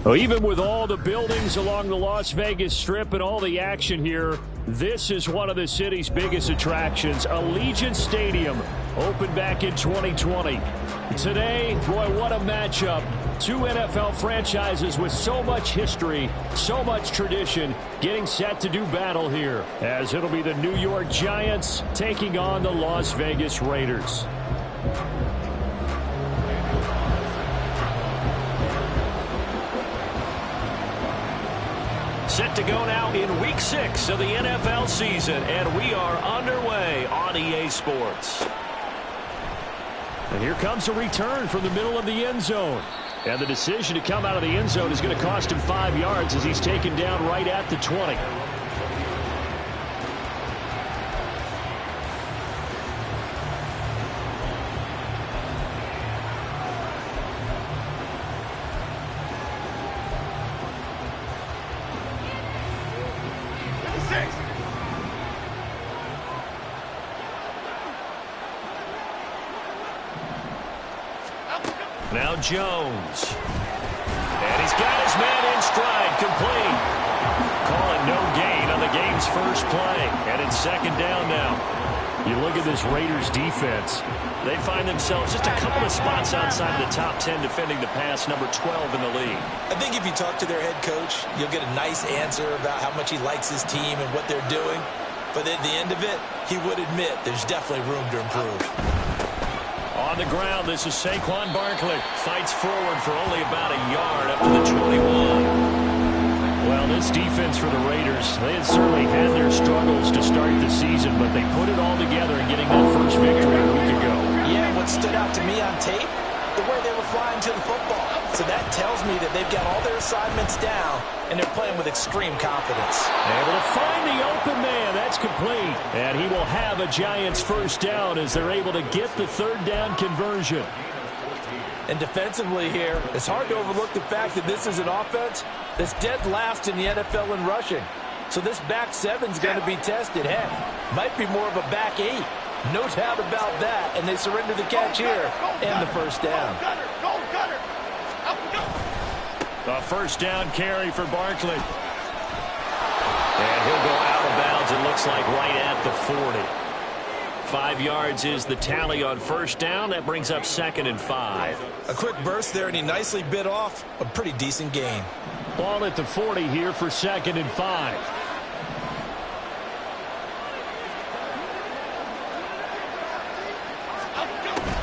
Well, even with all the buildings along the Las Vegas Strip and all the action here, this is one of the city's biggest attractions. Allegiant Stadium opened back in 2020. Today, boy, what a matchup. Two NFL franchises with so much history, so much tradition, getting set to do battle here, as it'll be the New York Giants taking on the Las Vegas Raiders. Set to go now in Week 6 of the NFL season, and we are underway on EA Sports. And here comes a return from the middle of the end zone. And the decision to come out of the end zone is going to cost him 5 yards as he's taken down right at the 20. Now Jones. And he's got his man in stride, complete. Calling no gain on the game's first play. And it's second down now. You look at this Raiders defense. They find themselves just a couple of spots outside of the top 10 defending the pass, number 12 in the league. I think if you talk to their head coach, you'll get a nice answer about how much he likes his team and what they're doing. But at the end of it, he would admit there's definitely room to improve. On the ground, this is Saquon Barkley. Fights forward for only about a yard up to the 21. Well, this defense for the Raiders, they had certainly had their struggles to start the season, but they put it all together in getting that first victory a week ago. Yeah, what stood out to me on tape, the way they were flying to the football. So that tells me that they've got all their assignments down, and they're playing with extreme confidence. Able to find the open man. That's complete. And he will have a Giants first down as they're able to get the third down conversion. And defensively here, it's hard to overlook the fact that this is an offense that's dead last in the NFL in rushing. So this back seven's going to be tested. Heck, might be more of a back eight. No doubt about that. And they surrender the catch here and the first down. A first down carry for Barkley. And he'll go out of bounds, it looks like, right at the 40. 5 yards is the tally on first down. That brings up 2nd and 5. A quick burst there, and he nicely bit off a pretty decent gain. Ball at the 40 here for 2nd and 5.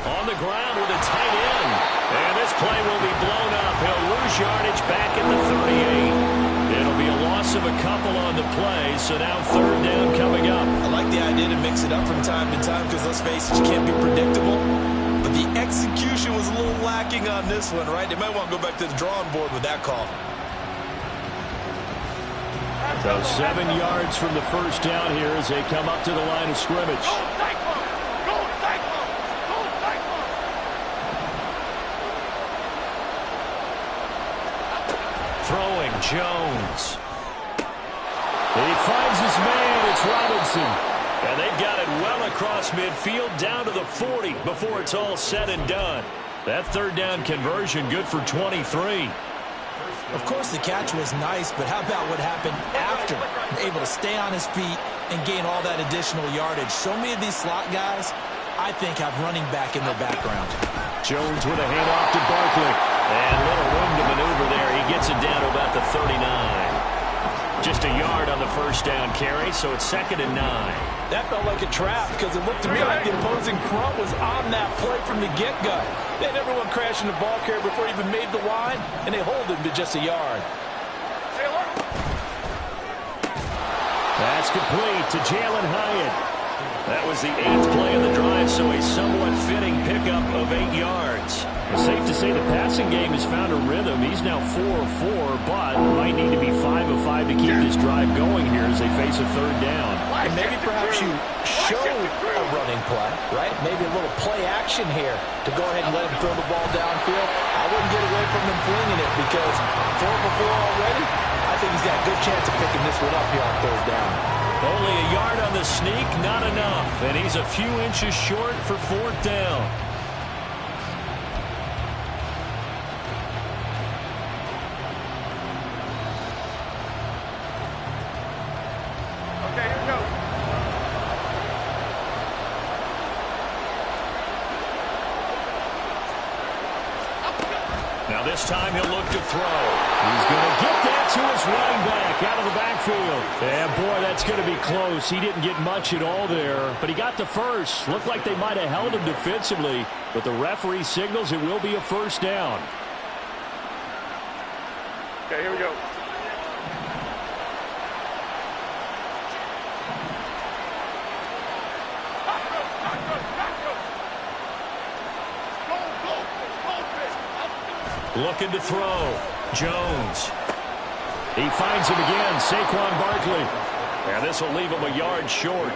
On the ground with a tight end. And this play will be blown up. He'll lose yardage back at the 38. It'll be a loss of a couple on the play, so now third down coming up. I like the idea to mix it up from time to time because, let's face it, you can't be predictable. But the execution was a little lacking on this one, right? They might want to go back to the drawing board with that call. So 7 yards from the first down here as they come up to the line of scrimmage. Throwing Jones. He finds his man. It's Robinson. And they've got it well across midfield down to the 40 before it's all said and done. That third down conversion good for 23. Of course, the catch was nice, but how about what happened after? Able to stay on his feet and gain all that additional yardage. So many of these slot guys, I think, have running back in their background. Jones with a handoff to Barkley. And little room to maneuver there. He gets it down to about the 39. Just a yard on the first down carry, so it's 2nd and 9. That felt like a trap because it looked to me like the opposing front was on that play from the get-go. They had everyone crashing the ball carrier before he even made the line, and they hold him to just a yard. That's complete to Jalen Hyatt. That was the 8th play of the drive, so a somewhat fitting pickup of 8 yards. It's safe to say the passing game has found a rhythm. He's now 4 of 4, but might need to be 5 of 5 to keep this drive going here as they face a 3rd down. And maybe perhaps you show a running play, right? Maybe a little play action here to go ahead and let him throw the ball downfield. I wouldn't get away from him flinging it because 4 for 4 already. I think he's got a good chance of picking this one up here on 3rd down. Only a yard on the sneak, not enough. And he's a few inches short for 4th down. Now this time he'll look to throw. He's going to get that to his running back out of the backfield. And boy, that's going to be close. He didn't get much at all there, but he got the first. Looked like they might have held him defensively, but the referee signals it will be a 1st down. Okay, here we go. Looking to throw. Jones. He finds him again. Saquon Barkley. And this will leave him a yard short.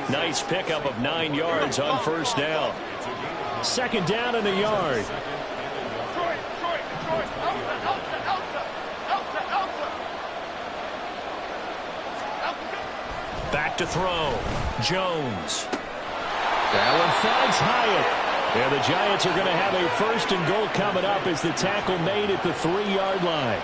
Nice pickup of 9 yards on 1st down. 2nd down and a yard. Back to throw. Jones. Allen finds Hyatt. And the Giants are going to have a 1st and goal coming up as the tackle made at the 3-yard line.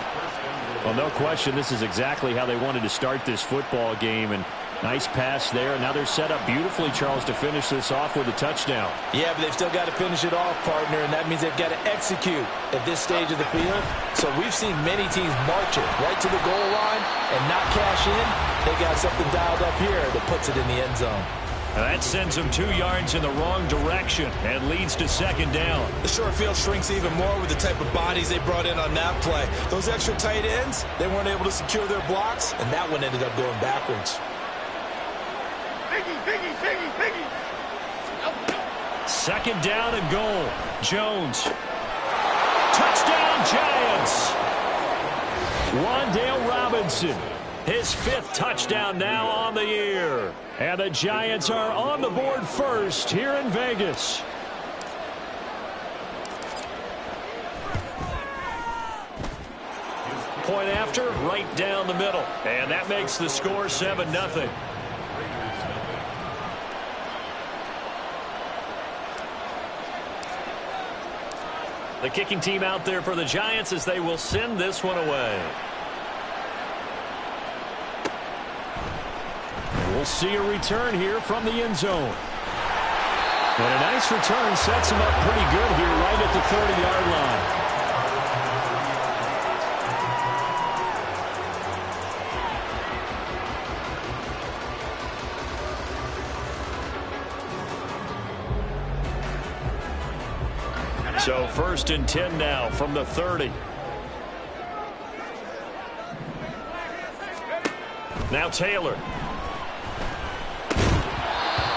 Well, no question, this is exactly how they wanted to start this football game. And nice pass there. Now they're set up beautifully, Charles, to finish this off with a touchdown. Yeah, but they've still got to finish it off, partner, and that means they've got to execute at this stage of the field. So we've seen many teams march it right to the goal line and not cash in. They got something dialed up here that puts it in the end zone. That sends them 2 yards in the wrong direction and leads to 2nd down. The short field shrinks even more with the type of bodies they brought in on that play. Those extra tight ends, they weren't able to secure their blocks, and that one ended up going backwards. Biggie. 2nd down and goal. Jones. Touchdown, Giants. Wan'Dale Robinson. His 5th touchdown now on the year. And the Giants are on the board first here in Vegas. Point after, right down the middle. And that makes the score 7-0. The kicking team out there for the Giants as they will send this one away. We'll see a return here from the end zone. And a nice return sets him up pretty good here right at the 30-yard line. So 1st and 10 now from the 30. Now Taylor.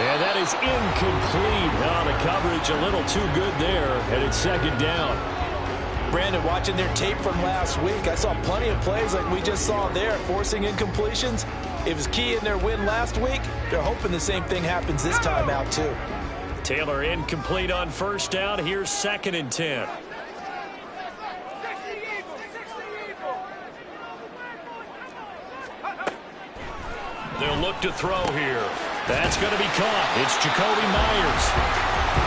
And that is incomplete. Oh, the coverage a little too good there, and it's 2nd down. Brandon, watching their tape from last week, I saw plenty of plays like we just saw there, forcing incompletions. It was key in their win last week. They're hoping the same thing happens this time out, too. Taylor incomplete on 1st down. Here's 2nd and 10. They'll look to throw here. That's going to be caught. It's Jacoby Myers.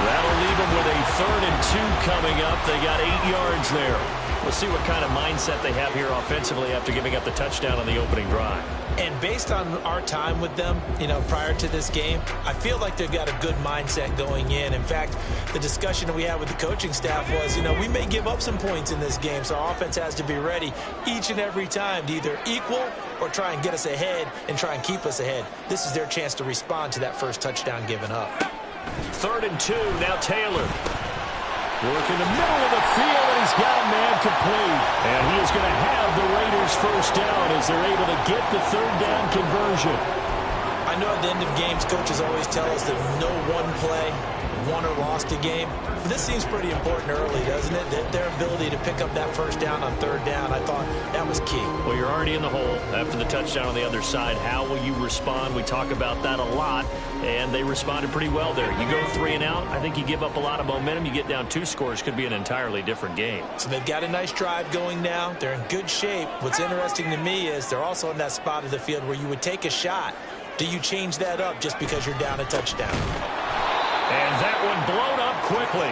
That'll leave them with a 3rd and 2 coming up. They got 8 yards there. We'll see what kind of mindset they have here offensively after giving up the touchdown on the opening drive. And based on our time with them, prior to this game, I feel like they've got a good mindset going in. In fact, the discussion that we had with the coaching staff was, we may give up some points in this game, so our offense has to be ready each and every time to either equal or try and get us ahead and try and keep us ahead. This is their chance to respond to that first touchdown given up. 3rd and 2, now Taylor. Work in the middle of the field, and he's got a man complete. And he is going to have the Raiders 1st down as they're able to get the 3rd down conversion. I know at the end of games, coaches always tell us that no one play won or lost a game. But this seems pretty important early, doesn't it? Their ability to pick up that first down on third down, I thought that was key. Well, you're already in the hole after the touchdown on the other side. How will you respond? We talk about that a lot, and they responded pretty well there. You go 3 and out, I think you give up a lot of momentum. You get down 2 scores, could be an entirely different game. So they've got a nice drive going now. They're in good shape. What's interesting to me is they're also in that spot of the field where you would take a shot. Do you change that up just because you're down a touchdown? And that one blown up quickly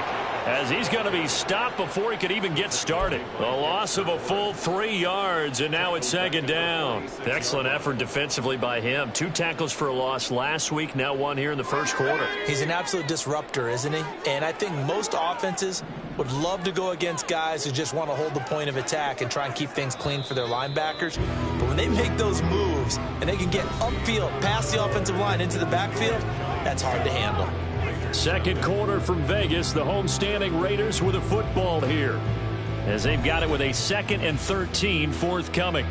as he's going to be stopped before he could even get started. A loss of a full 3 yards, and now it's 2nd down. Excellent effort defensively by him. 2 tackles for a loss last week, now 1 here in the first quarter. He's an absolute disruptor, isn't he? And I think most offenses would love to go against guys who just want to hold the point of attack and try and keep things clean for their linebackers. But when they make those moves and they can get upfield, past the offensive line into the backfield, that's hard to handle. Second quarter from Vegas. The homestanding Raiders with a football here as they've got it with a 2nd and 13 forthcoming.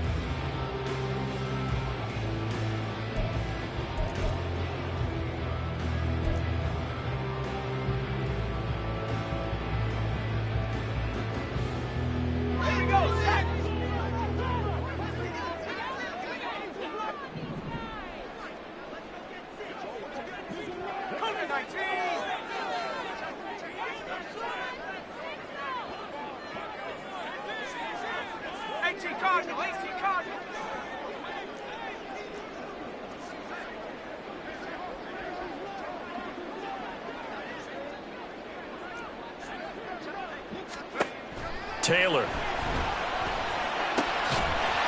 Taylor.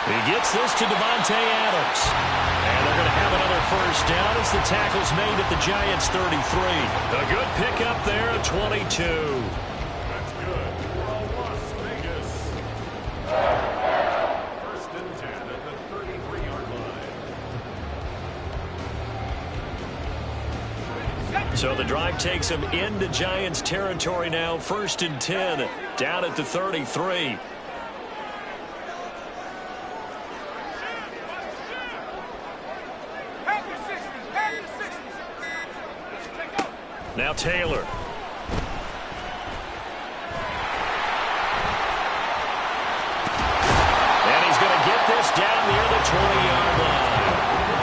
He gets this to Devontae Adams. And they're going to have another first down as the tackle's made at the Giants' 33. A good pickup there at 22. That's good for Las Vegas. First and 10 at the 33-yard line. So the drive takes him into Giants territory now. 1st and 10 down at the 33. Now Taylor. And he's going to get this down near the 20-yard line.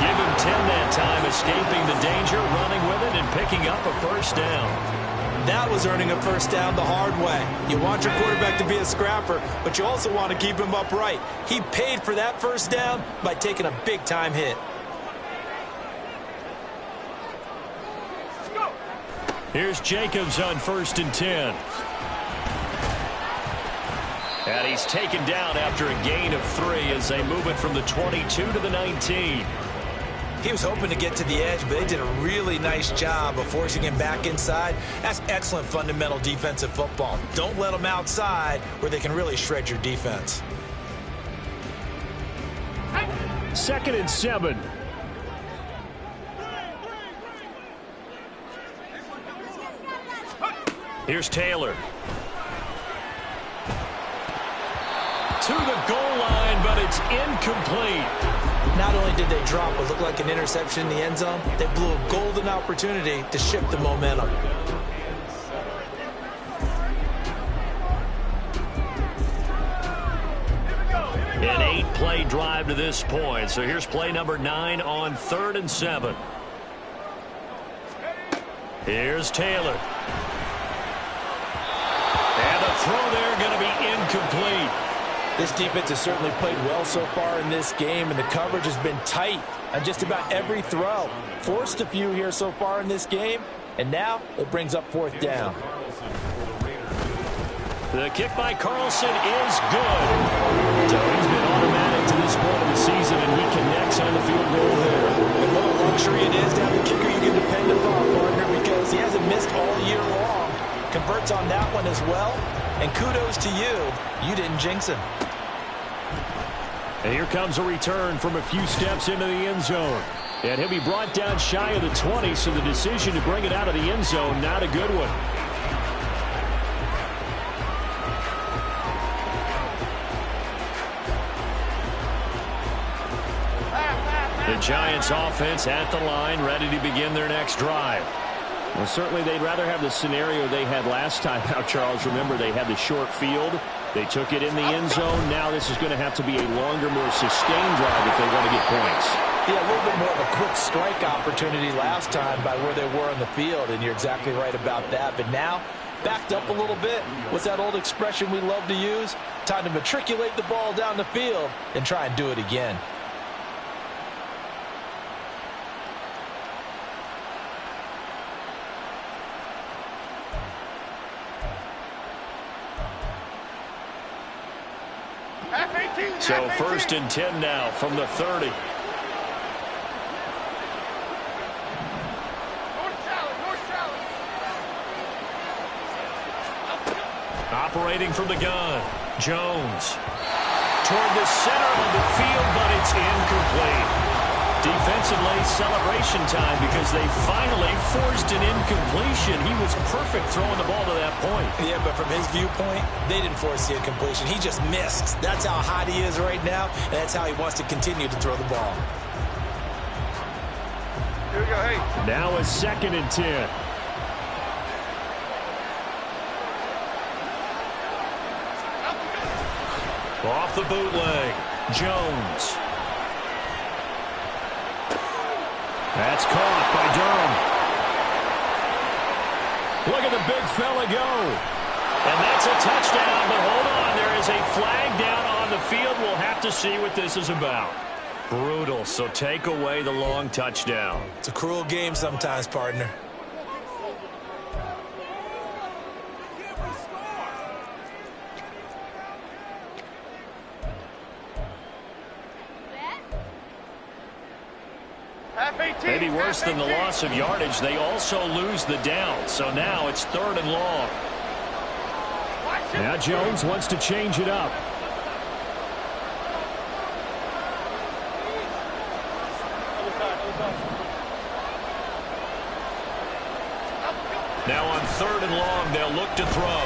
Give him 10 that time, escaping the danger, running with it, and picking up a first down. That was earning a first down the hard way. You want your quarterback to be a scrapper, but you also want to keep him upright. He paid for that first down by taking a big-time hit. Here's Jacobs on 1st and 10. And he's taken down after a gain of 3 as they move it from the 22 to the 19. He was hoping to get to the edge, but they did a really nice job of forcing him back inside. That's excellent fundamental defensive football. Don't let them outside where they can really shred your defense. 2nd and 7. Here's Taylor. To the goal line, but it's incomplete. Not only did they drop what looked like an interception in the end zone, they blew a golden opportunity to shift the momentum. An 8-play drive to this point. So here's play number 9 on 3rd and 7. Here's Taylor. And the throw there going to be incomplete. This defense has certainly played well so far in this game, and the coverage has been tight on just about every throw. Forced a few here so far in this game, and now it brings up 4th down. The kick by Carlson is good. So he's been automatic to this point of the season, and he connects on the field goal there. And what a luxury it is to have a kicker you can depend upon, partner, because he hasn't missed all year long. Converts on that one as well, and kudos to you. You didn't jinx him. And here comes a return from a few steps into the end zone. And he'll be brought down shy of the 20, so the decision to bring it out of the end zone, not a good one. The Giants offense at the line, ready to begin their next drive. Well, certainly they'd rather have the scenario they had last time out, Charles. Remember, they had the short field. They took it in the end zone. Now this is going to have to be a longer, more sustained drive if they want to get points. Yeah, a little bit more of a quick strike opportunity last time by where they were on the field, and you're exactly right about that. But now, backed up a little bit. What's that old expression we love to use? Time to matriculate the ball down the field and try and do it again. So 1st and 10 now from the 30. Operating from the gun, Jones. Toward the center of the field, but it's incomplete. Defensively, celebration time because they finally forced an incompletion. He was perfect throwing the ball to that point. Yeah, but from his viewpoint, they didn't force the incompletion. He just missed. That's how hot he is right now, and that's how he wants to continue to throw the ball. Here we go, hey. Now a 2nd and 10. Off the bootleg, Jones. That's caught by Durham. Look at the big fella go. And that's a touchdown, but hold on. There is a flag down on the field. We'll have to see what this is about. Brutal, so take away the long touchdown. It's a cruel game sometimes, partner. Maybe worse than the loss of yardage, they also lose the down. So now it's 3rd and long. Now Jones wants to change it up. Now on 3rd and long, they'll look to throw.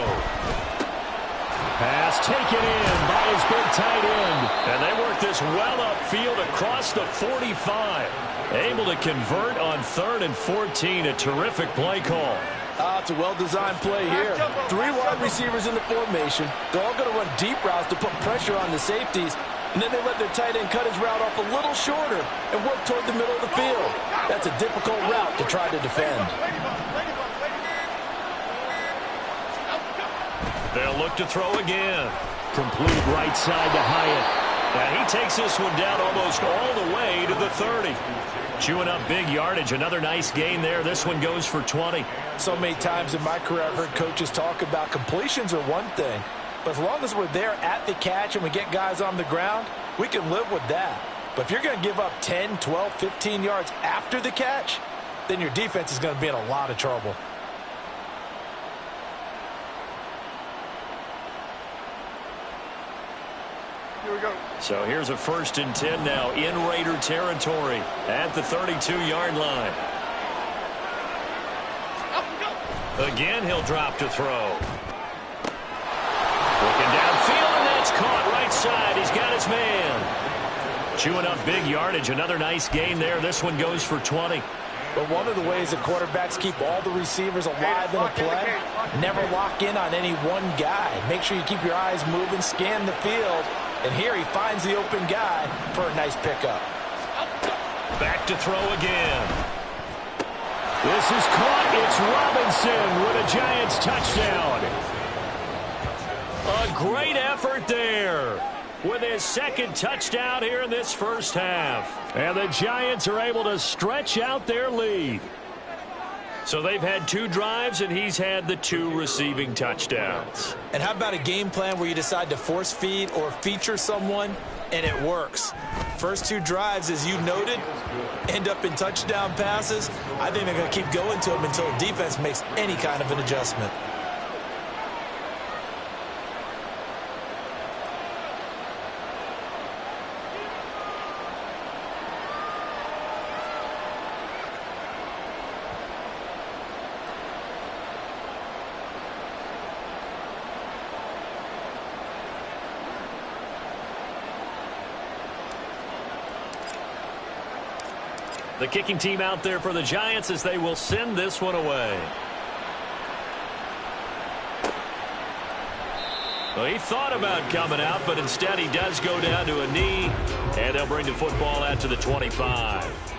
Pass taken in by his big tight end. And they work this well upfield across the 45. Able to convert on 3rd and 14. A terrific play call. It's a well-designed play here. 3 wide receivers in the formation. They're all going to run deep routes to put pressure on the safeties. And then they let their tight end cut his route off a little shorter and work toward the middle of the field. That's a difficult route to try to defend. They'll look to throw again. Complete right side to Hyatt. And he takes this one down almost all the way to the 30. Chewing up big yardage. Another nice gain there. This one goes for 20. So many times in my career I've heard coaches talk about completions are one thing. But as long as we're there at the catch and we get guys on the ground, we can live with that. But if you're going to give up 10, 12, 15 yards after the catch, then your defense is going to be in a lot of trouble. Here we go. So here's a 1st and 10 now in Raider territory at the 32-yard line. Again, he'll drop to throw. Looking downfield, and that's caught right side. He's got his man. Chewing up big yardage. Another nice gain there. This one goes for 20. But one of the ways that quarterbacks keep all the receivers alive in a play, never lock in on any one guy. Make sure you keep your eyes moving, scan the field. And here he finds the open guy for a nice pickup. Back to throw again. This is caught. It's Robinson with a Giants touchdown. A great effort there with his 2nd touchdown here in this first half. And the Giants are able to stretch out their lead. So they've had 2 drives, and he's had the 2 receiving touchdowns. And how about a game plan where you decide to force feed or feature someone, and it works? First 2 drives, as you noted, end up in touchdown passes. I think they're going to keep going to them until the defense makes any kind of an adjustment. The kicking team out there for the Giants as they will send this one away. Well, he thought about coming out, but instead he does go down to a knee, and they'll bring the football out to the 25.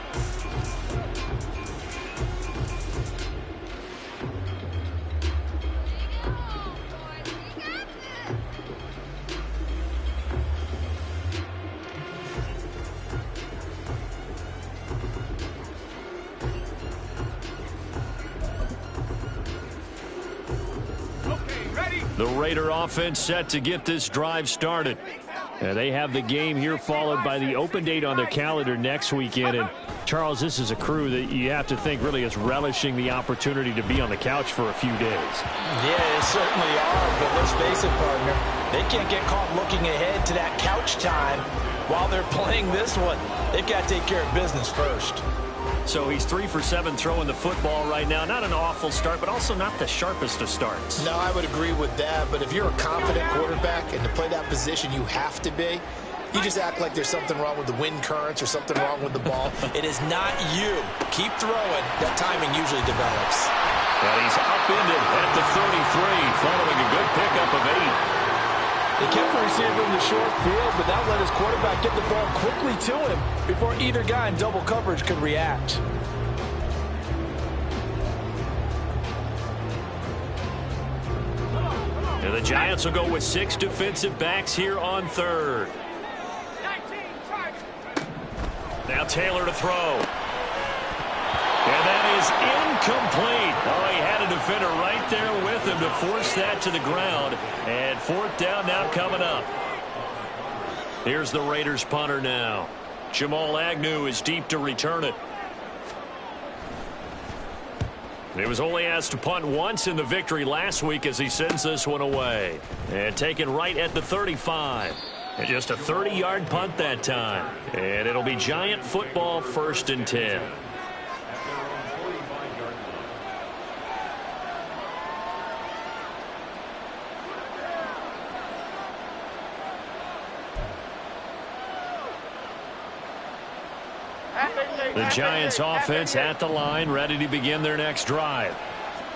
The Raider offense set to get this drive started. They have the game here followed by the open date on their calendar next weekend. And, Charles, this is a crew that you have to think really is relishing the opportunity to be on the couch for a few days. Yeah, they certainly are, but let's face it, partner. They can't get caught looking ahead to that couch time while they're playing this one. They've got to take care of business first. So he's 3 for 7 throwing the football right now. Not an awful start, but also not the sharpest of starts. No, I would agree with that. But if you're a confident quarterback and to play that position, you have to be. You just act like there's something wrong with the wind currents or something wrong with the ball. It is not you. Keep throwing. That timing usually develops. And he's upended at the 33, following a good pickup of 8. They kept the receiver in the short field, but that let his quarterback get the ball quickly to him before either guy in double coverage could react. And the Giants will go with 6 defensive backs here on third. Now Taylor to throw. And that is incomplete. Oh, he had a defender right there with him to force that to the ground. And 4th down now coming up. Here's the Raiders punter now. Jamal Agnew is deep to return it. He was only asked to punt once in the victory last week as he sends this one away. And taken right at the 35. And just a 30-yard punt that time. And it'll be Giant football, 1st and 10. The Giants offense at the line, ready to begin their next drive.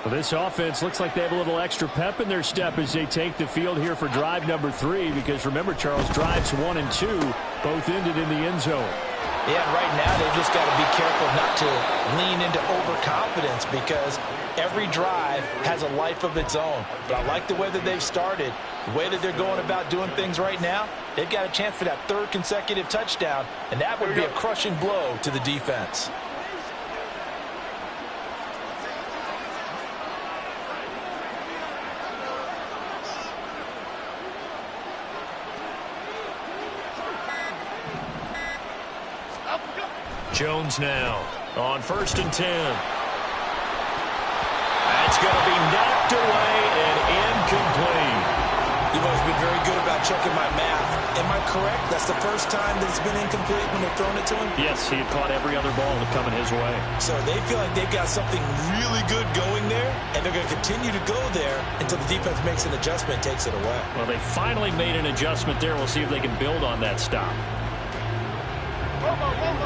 Well, this offense looks like they have a little extra pep in their step as they take the field here for drive number 3, because remember, Charles, drives 1 and 2 both ended in the end zone. Yeah, right now they've just got to be careful not to lean into overconfidence, because every drive has a life of its own. But I like the way that they've started, the way that they're going about doing things right now. They've got a chance for that 3rd consecutive touchdown, and that would be a crushing blow to the defense. Jones now on 1st and 10. That's going to be knocked away and incomplete. You've always been very good about checking my math. Am I correct? That's the first time that it's been incomplete when they've thrown it to him? Yes, he had caught every other ball coming his way. So they feel like they've got something really good going there, and they're going to continue to go there until the defense makes an adjustment and takes it away. Well, they finally made an adjustment there. We'll see if they can build on that stop.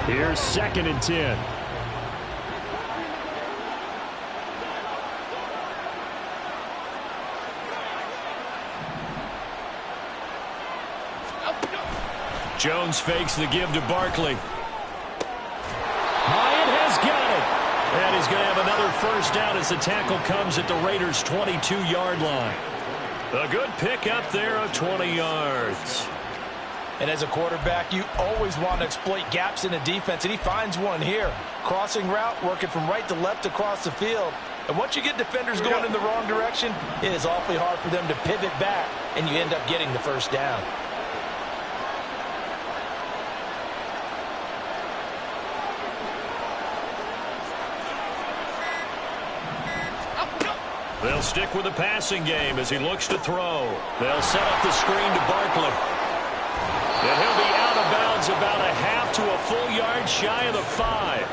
Here's 2nd and 10. Jones fakes the give to Barkley. Hyatt has got it. And he's going to have another 1st down as the tackle comes at the Raiders' 22-yard line. A good pickup there of 20 yards. And as a quarterback, you always want to exploit gaps in a defense, and he finds one here. Crossing route, working from right to left across the field. And once you get defenders going in the wrong direction, it is awfully hard for them to pivot back, and you end up getting the 1st down. They'll stick with the passing game as he looks to throw. They'll set up the screen to Barkley. And he'll be out of bounds about a half to a full yard shy of the 5.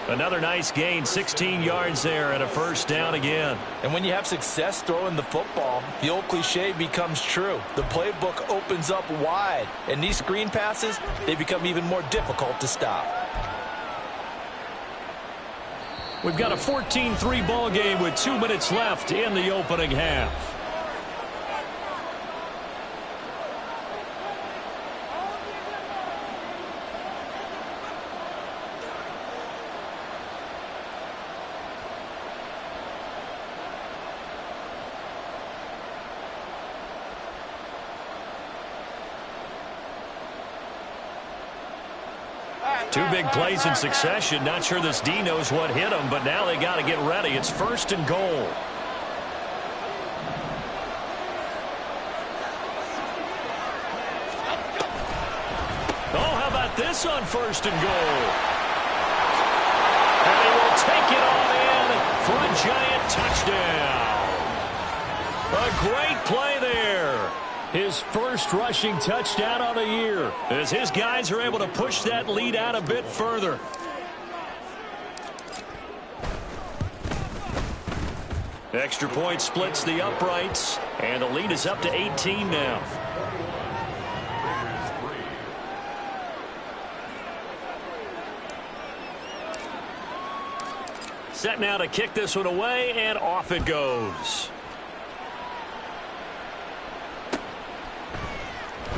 Another nice gain, 16 yards there and a 1st down again. And when you have success throwing the football, the old cliche becomes true. The playbook opens up wide, and these screen passes, they become even more difficult to stop. We've got a 14-3 ball game with 2 minutes left in the opening half. Two big plays in succession. Not sure this D knows what hit him, but now they got to get ready. It's 1st and goal. Oh, how about this on 1st and goal? And he will take it on in for a giant touchdown. A great play there. His first rushing touchdown on the year, as his guys are able to push that lead out a bit further. Extra point splits the uprights, and the lead is up to 18 now. Set now to kick this one away, and off it goes.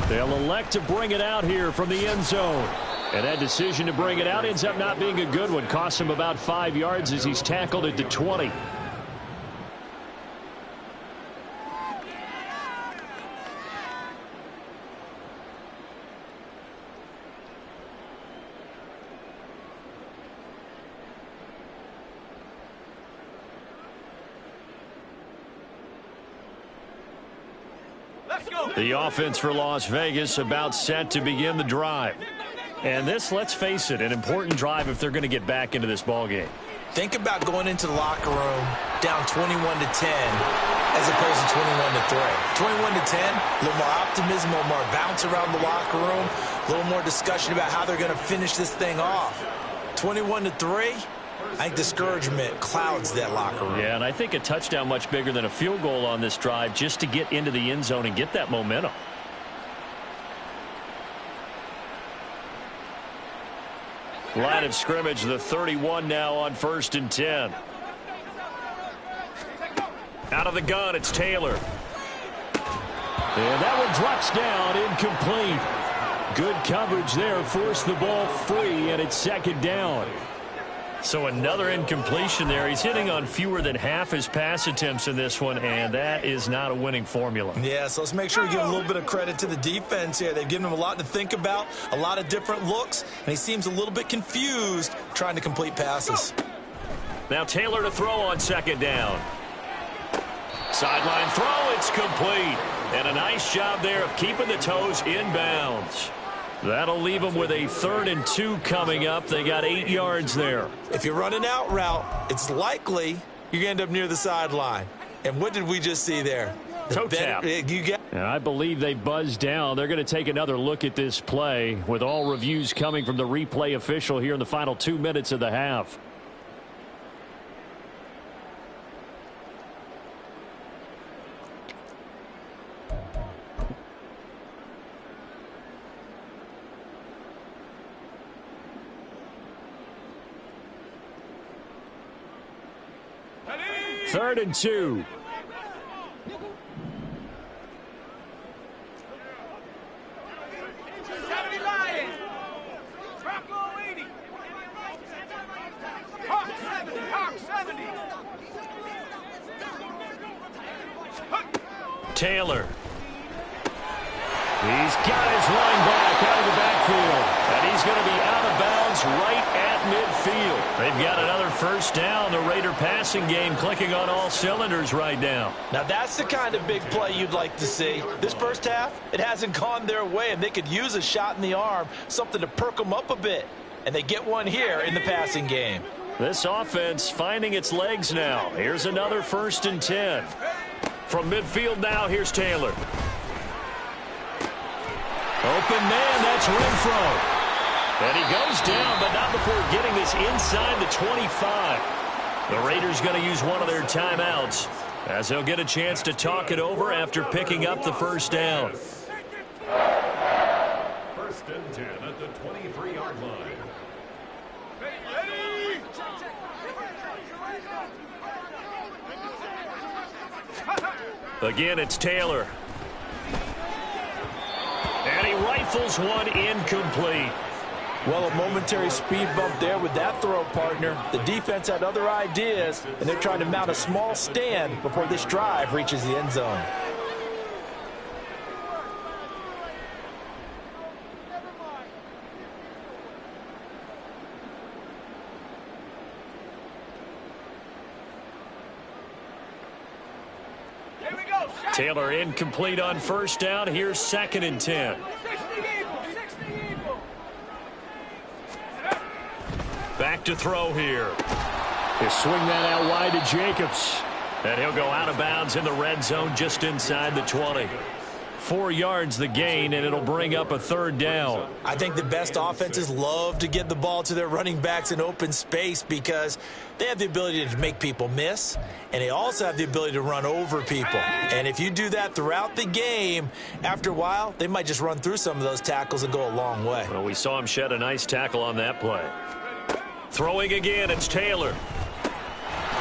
They'll elect to bring it out here from the end zone. And that decision to bring it out ends up not being a good one. Costs him about 5 yards as he's tackled at the 20. The offense for Las Vegas about set to begin the drive. And this, let's face it, an important drive if they're going to get back into this ball game. Think about going into the locker room down 21-10 as opposed to 21-3. 21-10, a little more optimism, a little more bounce around the locker room, a little more discussion about how they're going to finish this thing off. 21-3, I think discouragement clouds that locker room. Yeah, and I think a touchdown much bigger than a field goal on this drive just to get into the end zone and get that momentum. Line of scrimmage, the 31 now on 1st and 10. Out of the gun, it's Taylor. And that one drops down, incomplete. Good coverage there, forced the ball free, and it's 2nd down. So another incompletion there. He's hitting on fewer than half his pass attempts in this one, and that is not a winning formula. Yeah, so let's make sure we give a little bit of credit to the defense here. They've given him a lot to think about, a lot of different looks, and he seems a little bit confused trying to complete passes. Now Taylor to throw on 2nd down. Sideline throw, it's complete. And a nice job there of keeping the toes inbounds. That'll leave them with a 3rd and 2 coming up. They got 8 yards there. If you're running out route, it's likely you're going to end up near the sideline. And what did we just see there? Toe tap. And I believe they buzzed down. They're going to take another look at this play with all reviews coming from the replay official here in the final 2 minutes of the half. Third and 2. Taylor. He's got his line back out of the backfield. And he's going to be out of bounds right at midfield. They've got another 1st down. The Raider passing game clicking on all cylinders right now. Now that's the kind of big play you'd like to see. This first half, it hasn't gone their way, and they could use a shot in the arm, something to perk them up a bit. And they get one here in the passing game. This offense finding its legs now. Here's another 1st and 10. From midfield now, here's Taylor. Open man, that's Renfro. And he goes down, but not before getting this inside the 25. The Raiders going to use one of their timeouts as they'll get a chance to talk it over after picking up the 1st down. 1st and 10 at the 23-yard line. Again, it's Taylor. And he rifles one incomplete. Well, a momentary speed bump there with that throw, partner. The defense had other ideas, and they're trying to mount a small stand before this drive reaches the end zone. Taylor incomplete on first down. Here's 2nd and 10. Back to throw here. He'll swing that out wide to Jacobs. And he'll go out of bounds in the red zone just inside the 20. 4 yards the gain, and it'll bring up a 3rd down. I think the best offenses love to get the ball to their running backs in open space because they have the ability to make people miss, and they also have the ability to run over people. And if you do that throughout the game, after a while, they might just run through some of those tackles and go a long way. Well, we saw him shed a nice tackle on that play. Throwing again, it's Taylor.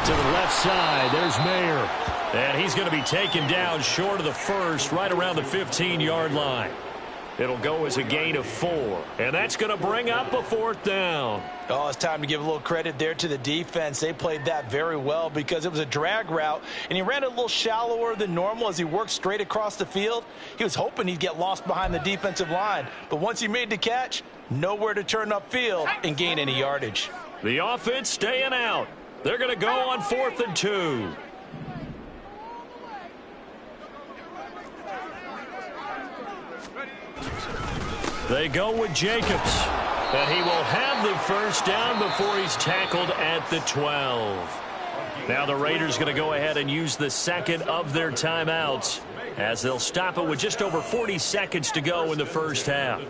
To the left side, there's Mayer. And he's going to be taken down short of the first, right around the 15-yard line. It'll go as a gain of 4. And that's going to bring up a 4th down. Oh, it's time to give a little credit there to the defense. They played that very well because it was a drag route, and he ran a little shallower than normal as he worked straight across the field. He was hoping he'd get lost behind the defensive line. But once he made the catch, nowhere to turn upfield and gain any yardage. The offense staying out. They're going to go on 4th and 2. They go with Jacobs. And he will have the first down before he's tackled at the 12. Now the Raiders going to go ahead and use the 2nd of their timeouts as they'll stop it with just over 40 seconds to go in the first half.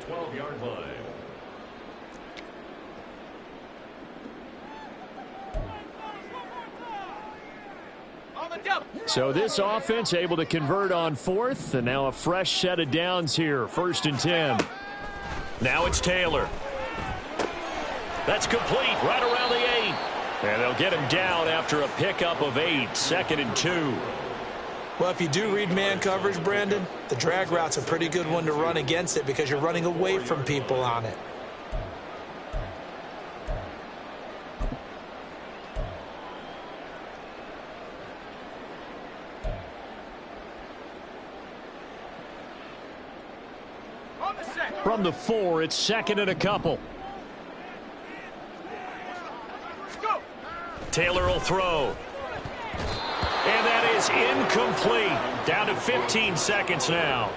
So this offense able to convert on 4th, and now a fresh set of downs here. 1st and 10. Now it's Taylor. That's complete right around the 8. And they'll get him down after a pickup of 8. 2nd and 2. Well, if you do read man coverage, Brandon, the drag route's a pretty good one to run against it because you're running away from people on it. From the 4, it's 2nd and a couple. Taylor will throw. And that is incomplete. Down to 15 seconds now.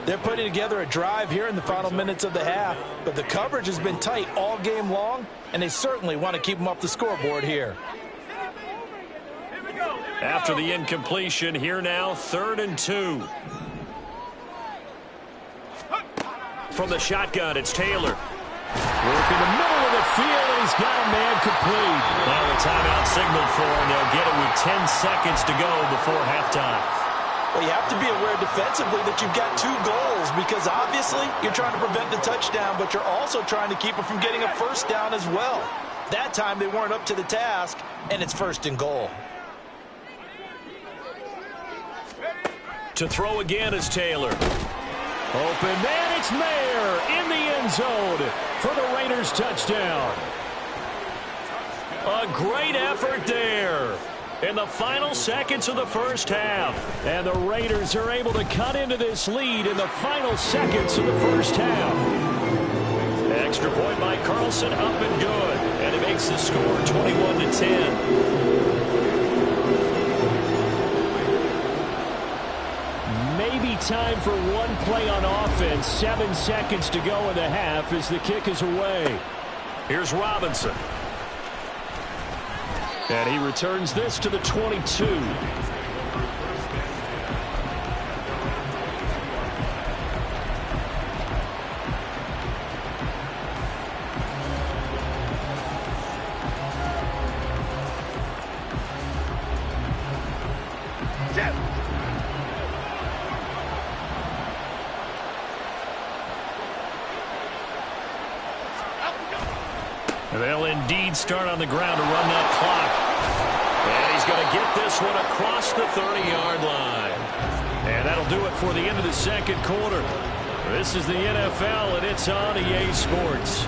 They're putting together a drive here in the final minutes of the half, but the coverage has been tight all game long, and they certainly want to keep them off the scoreboard here. After the incompletion, here now, 3rd and 2. From the shotgun, it's Taylor. Work in the middle of the field, and he's got a man complete. Now the timeout signaled for, and they'll get it with 10 seconds to go before halftime. Well, you have to be aware defensively that you've got 2 goals because obviously you're trying to prevent the touchdown, but you're also trying to keep it from getting a first down as well. That time they weren't up to the task, and it's 1st and goal. To throw again is Taylor. Open man, it's Mayer in the end zone for the Raiders touchdown. A great effort there in the final seconds of the first half. And the Raiders are able to cut into this lead in the final seconds of the first half. Extra point by Carlson, up and good. And it makes the score 21-10. Maybe time for one play on offense. 7 seconds to go in the half as the kick is away. Here's Robinson. And he returns this to the 22. They'll indeed start on the ground to run that clock. And he's going to get this one across the 30-yard line. And that'll do it for the end of the second quarter. This is the NFL, and it's on EA Sports.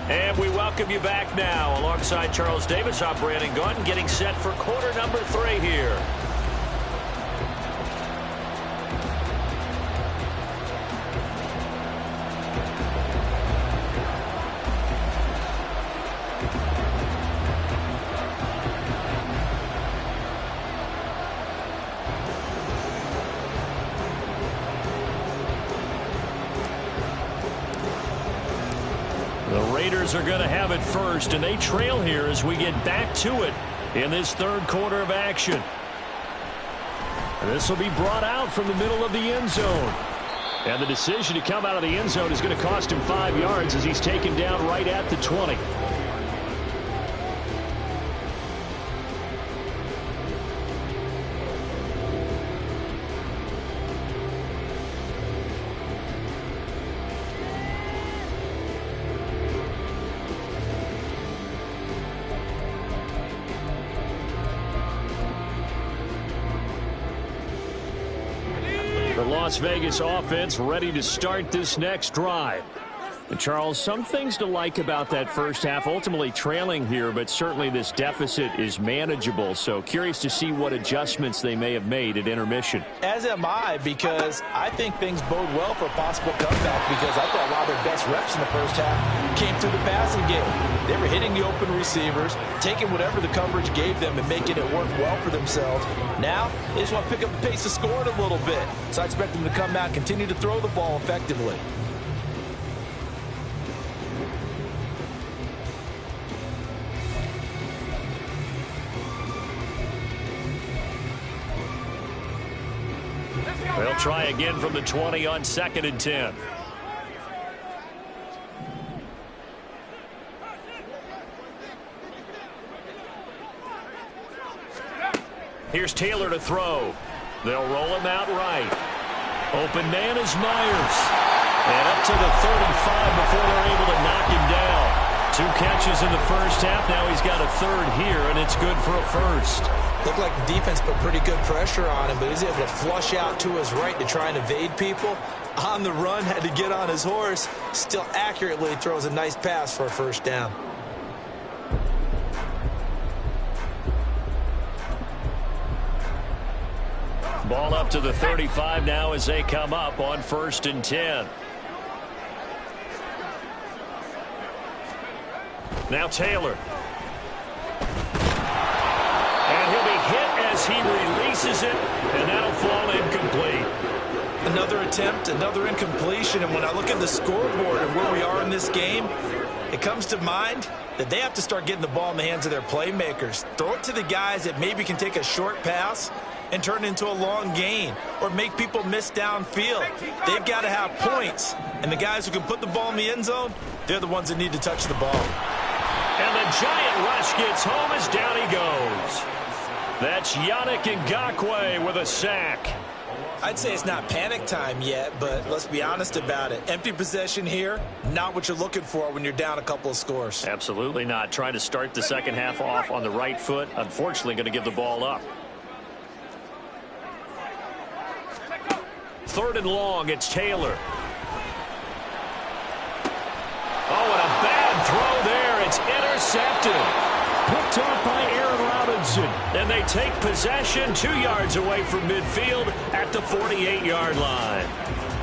And we welcome you back now. Alongside Charles Davis, I'm Brandon Gunn, getting set for quarter number 3 here. Raiders are going to have it first, and they trail here as we get back to it in this third quarter of action. This will be brought out from the middle of the end zone. And the decision to come out of the end zone is going to cost him 5 yards as he's taken down right at the 20. The Las Vegas offense ready to start this next drive. And Charles, some things to like about that first half. Ultimately trailing here, but certainly this deficit is manageable. So curious to see what adjustments they may have made at intermission. As am I, because I think things bode well for a possible comeback, because I thought a lot of their best reps in the first half came through the passing game. They were hitting the open receivers, taking whatever the coverage gave them and making it work well for themselves. Now, they just want to pick up the pace of scoring a little bit. So I expect them to come out and continue to throw the ball effectively. They'll try again from the 20 on 2nd and 10. Here's Taylor to throw. They'll roll him out right. Open man is Myers. And up to the 35 before they're able to knock him down. 2 catches in the first half. Now he's got a 3rd here, and it's good for a first. Looked like the defense put pretty good pressure on him, but he's able to flush out to his right to try and evade people. On the run, had to get on his horse. Still accurately throws a nice pass for a first down. Ball up to the 35 now as they come up on 1st and 10. Now Taylor. And he'll be hit as he releases it, and that'll fall incomplete. Another attempt, another incompletion, and when I look at the scoreboard and where we are in this game, it comes to mind that they have to start getting the ball in the hands of their playmakers. Throw it to the guys that maybe can take a short pass and turn it into a long gain, or make people miss downfield. They've got to have points, and the guys who can put the ball in the end zone, they're the ones that need to touch the ball. And the giant rush gets home as down he goes. That's Yannick Ngakoue with a sack. I'd say it's not panic time yet, but let's be honest about it. Empty possession here, not what you're looking for when you're down a couple of scores. Absolutely not. Trying to start the second half off on the right foot. Unfortunately, going to give the ball up. 3rd and long, it's Taylor. Oh, and a bad throw there. It's intercepted. Picked off by Aaron Robinson. And they take possession 2 yards away from midfield at the 48-yard line.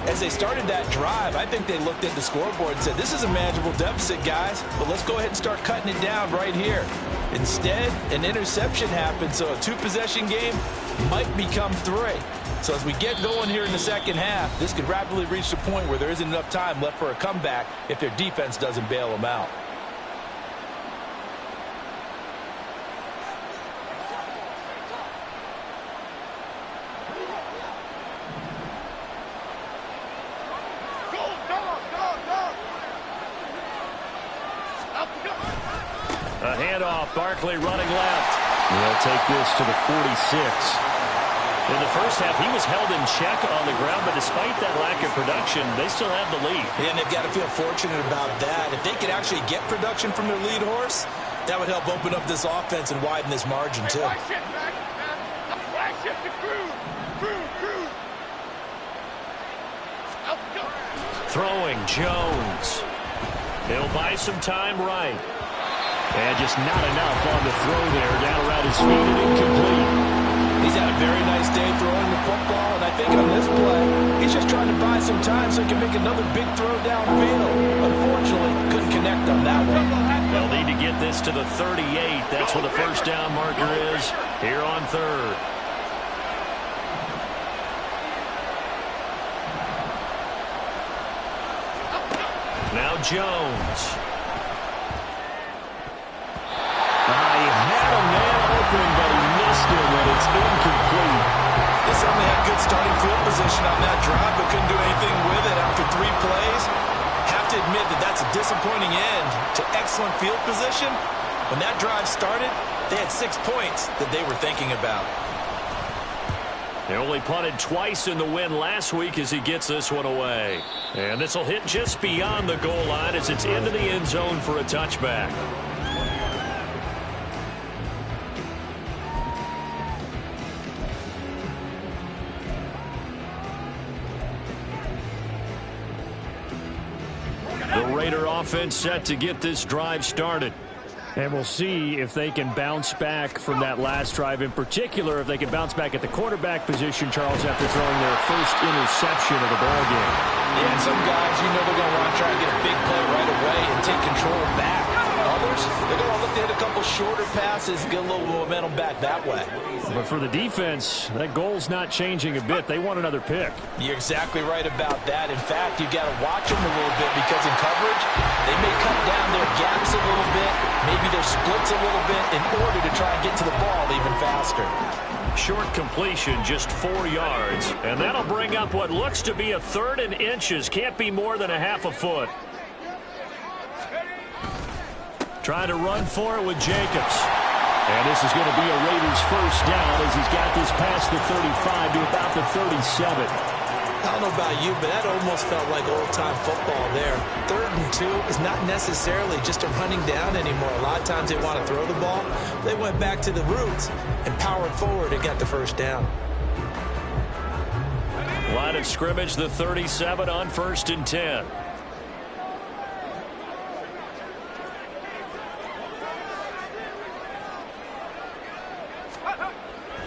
As they started that drive, I think they looked at the scoreboard and said, this is a manageable deficit, guys, but let's go ahead and start cutting it down right here. Instead, an interception happened, so a 2-possession game might become 3. So as we get going here in the second half, this could rapidly reach the point where there isn't enough time left for a comeback if their defense doesn't bail them out. A handoff, Barkley running left. They'll take this to the 46. In the first half, he was held in check on the ground, but despite that lack of production, they still have the lead. And they've got to feel fortunate about that. If they could actually get production from their lead horse, that would help open up this offense and widen this margin, too. Throwing, Jones. He'll buy some time right. And just not enough on the throw there. Down around his feet and incomplete. He's had a very nice day throwing the football, and I think on this play, he's just trying to buy some time so he can make another big throw downfield. Unfortunately, couldn't connect on that one. They'll need to get this to the 38. That's where the first down marker is here on third. Now Jones. He had a man open, but he missed him, and it's incomplete. They certainly had good starting field position on that drive, but couldn't do anything with it after 3 plays. Have to admit that that's a disappointing end to excellent field position. When that drive started, they had 6 points that they were thinking about. They only punted twice in the win last week as he gets this one away. And this will hit just beyond the goal line as it's into the end zone for a touchback. The Raider offense set to get this drive started. And we'll see if they can bounce back from that last drive. In particular, if they can bounce back at the quarterback position, Charles, after throwing their first interception of the ball game. Yeah, and some guys, you know they're going to want to try and get a big play right away and take control back. Others, they're going to look to hit a couple shorter passes, get a little momentum back that way. But for the defense, that goal's not changing a bit. They want another pick. You're exactly right about that. In fact, you've got to watch them a little bit because in coverage, they may cut down their gaps a little bit, maybe their splits a little bit in order to try and get to the ball even faster. Short completion, just 4 yards. And that'll bring up what looks to be a 3rd and inches. Can't be more than a half a foot. Trying to run for it with Jacobs. And this is going to be a Raiders first down as he's got this past the 35 to about the 37. I don't know about you, but that almost felt like old-time football there. 3rd and 2 is not necessarily just a running down anymore. A lot of times they want to throw the ball. They went back to the roots and powered forward and got the first down. Line of scrimmage, the 37 on 1st and 10.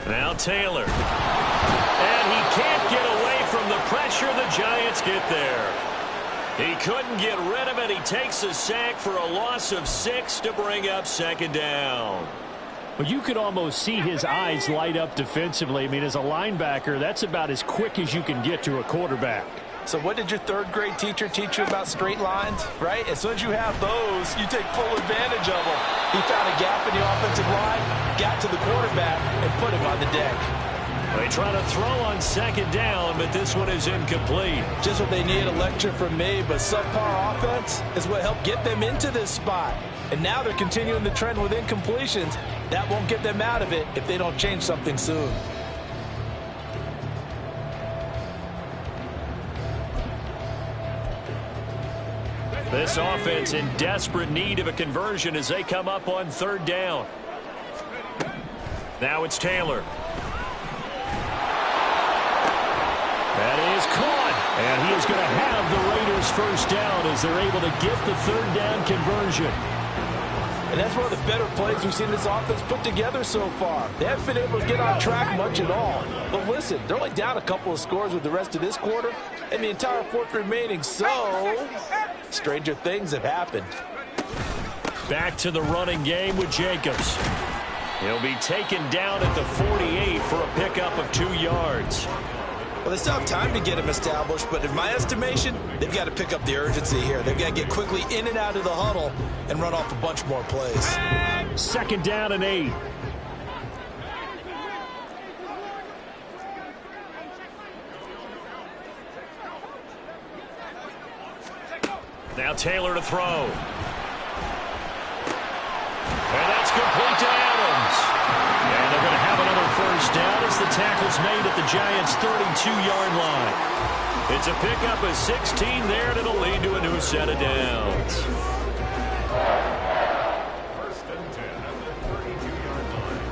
Now Taylor. And he can't get away from the pressure. The Giants get there. He couldn't get rid of it. He takes a sack for a loss of 6 to bring up 2nd down. But you could almost see his eyes light up defensively. I mean, as a linebacker, that's about as quick as you can get to a quarterback. So what did your 3rd grade teacher teach you about straight lines, right? As soon as you have those, you take full advantage of them. He found a gap in the offensive line, got to the quarterback, and put him on the deck. They try to throw on 2nd down, but this one is incomplete. Just what they need, a lecture from me, but subpar offense is what helped get them into this spot. And now they're continuing the trend with incompletions. That won't get them out of it if they don't change something soon. This offense in desperate need of a conversion as they come up on 3rd down. Now it's Taylor. That is caught. And he is going to have the Raiders first down as they're able to get the 3rd down conversion. And that's one of the better plays we've seen this offense put together so far. They haven't been able to get on track much at all. But listen, they're only down a couple of scores with the rest of this quarter and the entire 4th remaining. So, stranger things have happened. Back to the running game with Jacobs. He'll be taken down at the 48 for a pickup of 2 yards. Well, they still have time to get him established, but in my estimation, they've got to pick up the urgency here. They've got to get quickly in and out of the huddle and run off a bunch more plays. 2nd down and 8. Now Taylor to throw. And the tackle's made at the Giants' 32-yard line. It's a pickup of 16 there, and it'll lead to a new set of downs. First and 10 at the 32-yard line.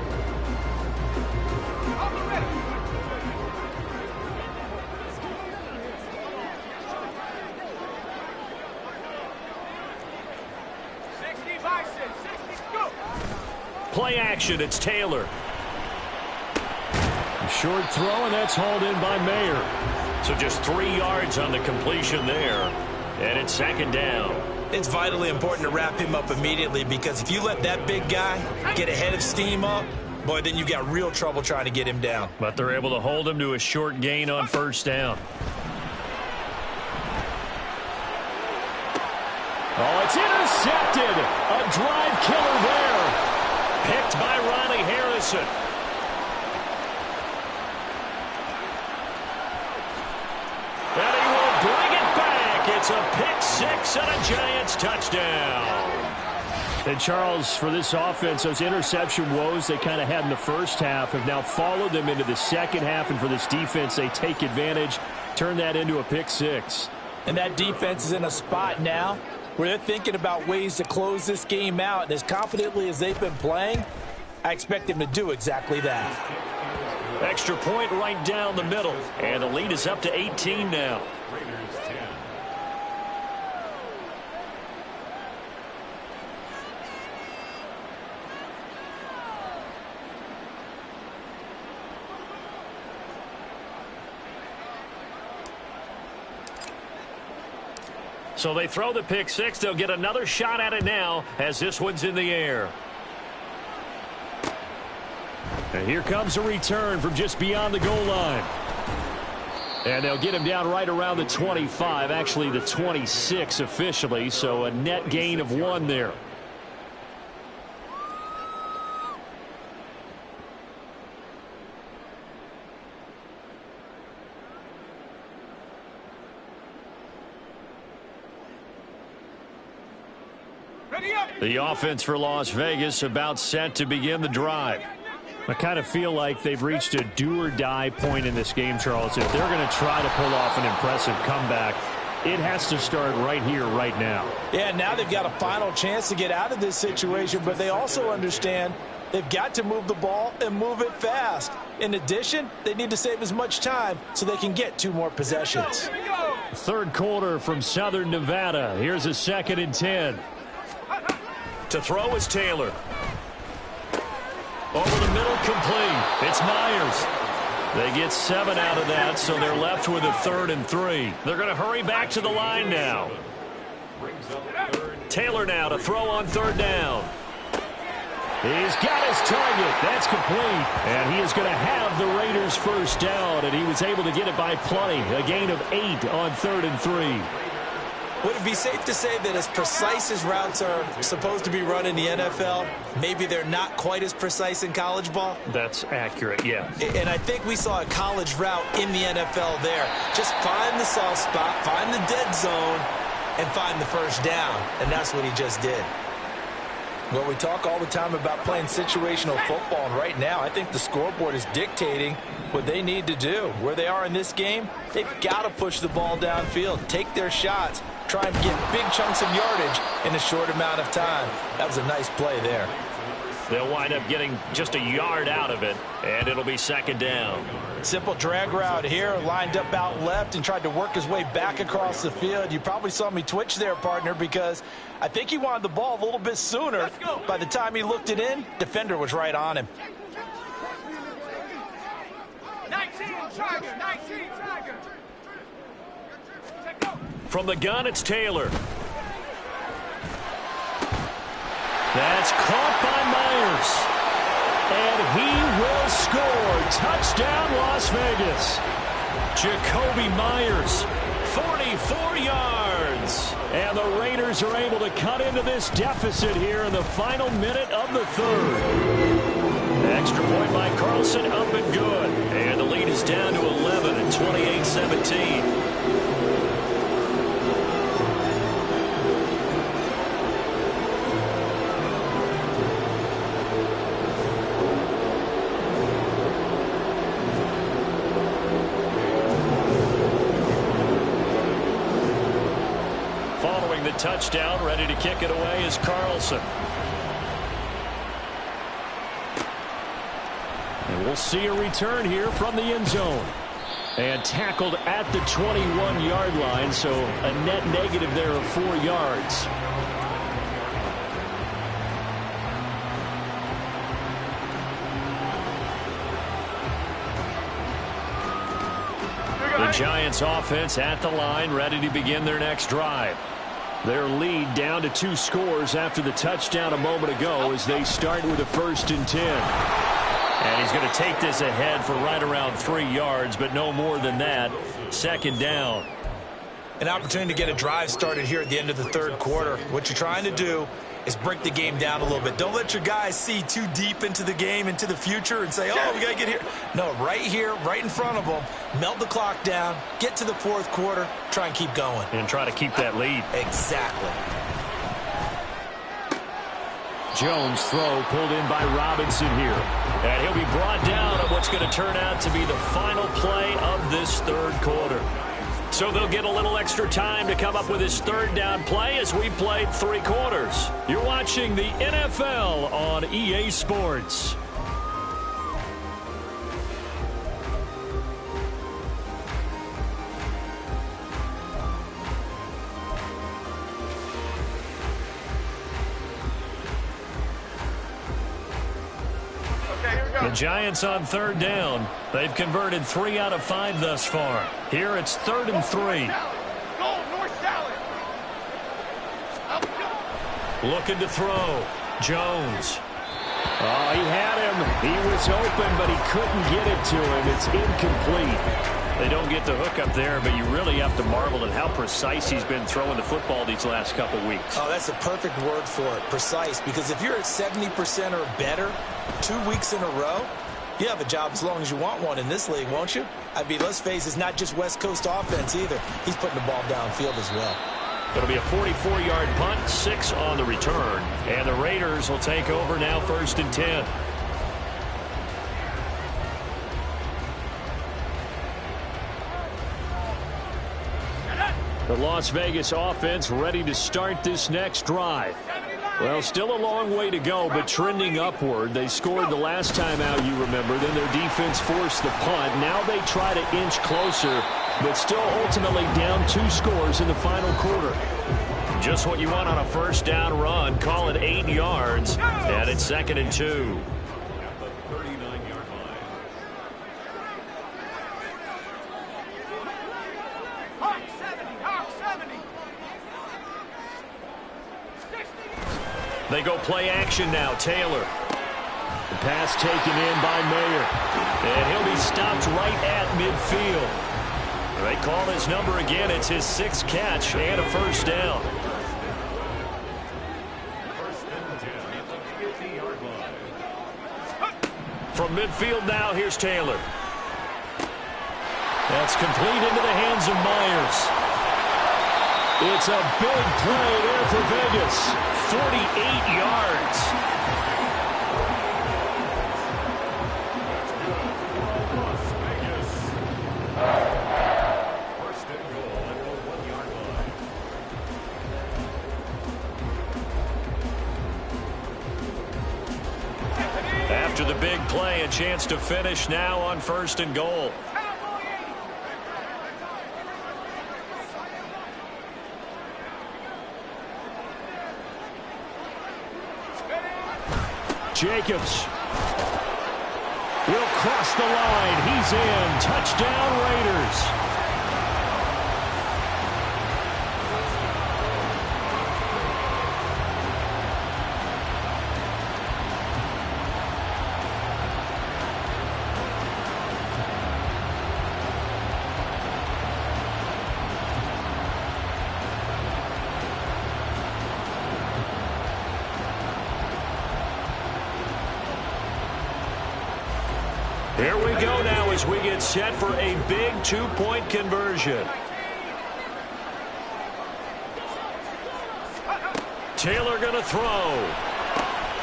Play action, it's Taylor. Short throw, and that's hauled in by Mayer. So just 3 yards on the completion there. And it's second down. It's vitally important to wrap him up immediately, because if you let that big guy get ahead of steam up, boy, then you've got real trouble trying to get him down. But they're able to hold him to a short gain on first down. Oh, it's intercepted. A drive killer there. Picked by Riley Harrison. And he will bring it back. It's a pick six and a Giants touchdown. And Charles, for this offense, those interception woes they kind of had in the first half have now followed them into the second half. And for this defense, they take advantage, turn that into a pick six. And that defense is in a spot now where they're thinking about ways to close this game out. And as confidently as they've been playing, I expect them to do exactly that. Extra point right down the middle. And the lead is up to 18 now. Raiders 10. So they throw the pick six. They'll get another shot at it now as this one's in the air. And here comes a return from just beyond the goal line. And they'll get him down right around the 25, actually the 26 officially, so a net gain of 1 there. The offense for Las Vegas about set to begin the drive. I kind of feel like they've reached a do-or-die point in this game, Charles. If they're going to try to pull off an impressive comeback, it has to start right here, right now. Yeah, now they've got a final chance to get out of this situation, but they also understand they've got to move the ball and move it fast. In addition, they need to save as much time so they can get 2 more possessions. Third quarter from Southern Nevada. Here's a 2nd and 10. To throw is Taylor. Over the middle, complete. It's Myers. They get 7 out of that, so they're left with a 3rd and 3. They're going to hurry back to the line now. Taylor now to throw on 3rd down. He's got his target. That's complete. And he is going to have the Raiders' first down, and he was able to get it by plenty. A gain of 8 on 3rd and 3. Would it be safe to say that as precise as routes are supposed to be run in the NFL, maybe they're not quite as precise in college ball? That's accurate, yeah. And I think we saw a college route in the NFL there. Just find the soft spot, find the dead zone, and find the first down. And that's what he just did. Well, we talk all the time about playing situational football, and right now I think the scoreboard is dictating what they need to do. Where they are in this game, they've got to push the ball downfield, take their shots, try and get big chunks of yardage in a short amount of time. That was a nice play there. They'll wind up getting just a yard out of it, and it'll be 2nd down. Simple drag route here, lined up out left and tried to work his way back across the field. You probably saw me twitch there, partner, because I think he wanted the ball a little bit sooner. By the time he looked it in, defender was right on him. 19, Tiger. From the gun, it's Taylor. That's caught by Myers. And he will score. Touchdown, Las Vegas. Jacoby Myers, 44 yards. And the Raiders are able to cut into this deficit here in the final minute of the 3rd. Extra point by Carlson, up and good. And the lead is down to 11 at 28-17. the touchdown. Ready to kick it away is Carlson. And we'll see a return here from the end zone. And tackled at the 21-yard line, so a net negative there of 4 yards. The Giants offense at the line, ready to begin their next drive. Their lead down to 2 scores after the touchdown a moment ago as they start with a 1st and 10. And he's going to take this ahead for right around 3 yards, but no more than that. 2nd down. An opportunity to get a drive started here at the end of the 3rd quarter. What you're trying to do is break the game down a little bit. Don't let your guys see too deep into the game, into the future, and say, oh, we got to get here. No, right here, right in front of them, melt the clock down, get to the 4th quarter, try and keep going. And try to keep that lead. Exactly. Jones throw pulled in by Robinson here. And he'll be brought down at what's going to turn out to be the final play of this 3rd quarter. So they'll get a little extra time to come up with his 3rd down play as we played 3 quarters. You're watching the NFL on EA Sports. The Giants on 3rd down. They've converted 3 out of 5 thus far. Here it's 3rd and 3. Looking to throw. Jones. Oh, he had him. He was open, but he couldn't get it to him. It's incomplete. They don't get the hook up there, but you really have to marvel at how precise he's been throwing the football these last couple weeks. Oh, that's a perfect word for it, precise, because if you're at 70% or better 2 weeks in a row, you have a job as long as you want one in this league, won't you? I mean, let's face it, it's not just West Coast offense either. He's putting the ball downfield as well. It'll be a 44-yard punt, 6 on the return. And the Raiders will take over now 1st and 10. The Las Vegas offense ready to start this next drive. Well, still a long way to go, but trending upward. They scored the last time out, you remember. Then their defense forced the punt. Now they try to inch closer, but still ultimately down 2 scores in the final quarter. Just what you want on a 1st down run. Call it 8 yards, and it's 2nd and 2. They go play action now. Taylor. The pass taken in by Mayer. And he'll be stopped right at midfield. They call his number again. It's his 6th catch and a 1st down. From midfield now, here's Taylor. That's complete into the hands of Myers. It's a big play there for Vegas. 48 yards. After the big play, a chance to finish now on 1st and goal. Jacobs will cross the line. He's in. Touchdown, Raiders. Here we go now as we get set for a big 2-point conversion. Taylor going to throw.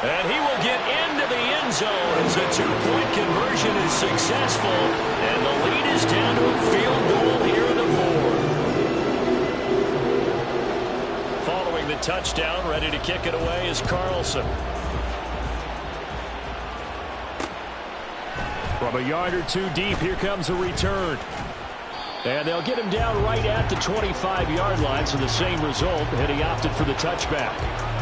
And he will get into the end zone as the 2-point conversion is successful. And the lead is down to a field goal here in the 4th. scoring the touchdown. Ready to kick it away is Carlson. From a yard or two deep, here comes a return. And they'll get him down right at the 25-yard line, so the same result, and he opted for the touchback.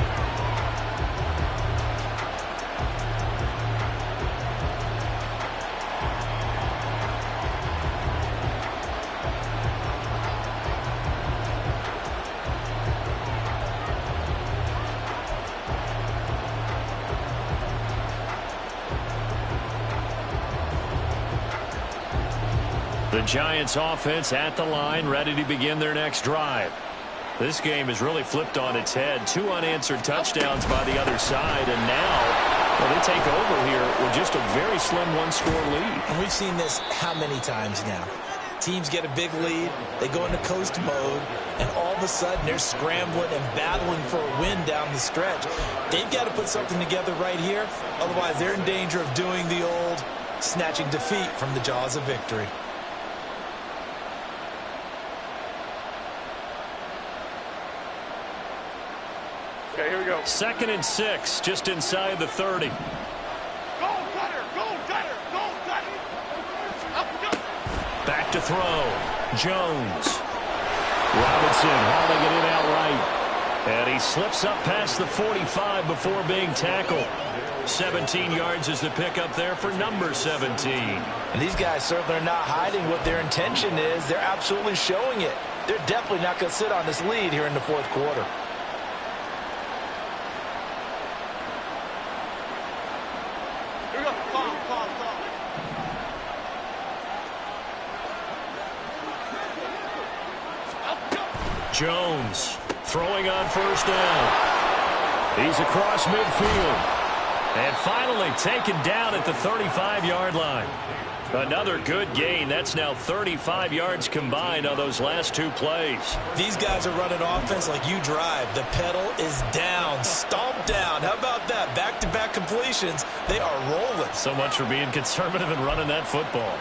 The Giants offense at the line, ready to begin their next drive. This game has really flipped on its head. 2 unanswered touchdowns by the other side, and now, well, they take over here with just a very slim one-score lead. And we've seen this how many times now? Teams get a big lead, they go into coast mode, and all of a sudden they're scrambling and battling for a win down the stretch. They've got to put something together right here, otherwise they're in danger of doing the old snatching defeat from the jaws of victory. Okay, here we go. 2nd and 6, just inside the 30. Go, Cutter! Go, Cutter! Go, Cutter! Back to throw. Jones. Robinson hauling it in outright. And he slips up past the 45 before being tackled. 17 yards is the pickup there for number 17. And these guys certainly are not hiding what their intention is. They're absolutely showing it. They're definitely not going to sit on this lead here in the 4th quarter. Jones throwing on 1st down. He's across midfield. And finally taken down at the 35-yard line. Another good gain. That's now 35 yards combined on those last 2 plays. These guys are running offense like you drive. The pedal is down, stomped down. How about that? Back-to-back completions. They are rolling. So much for being conservative and running that football.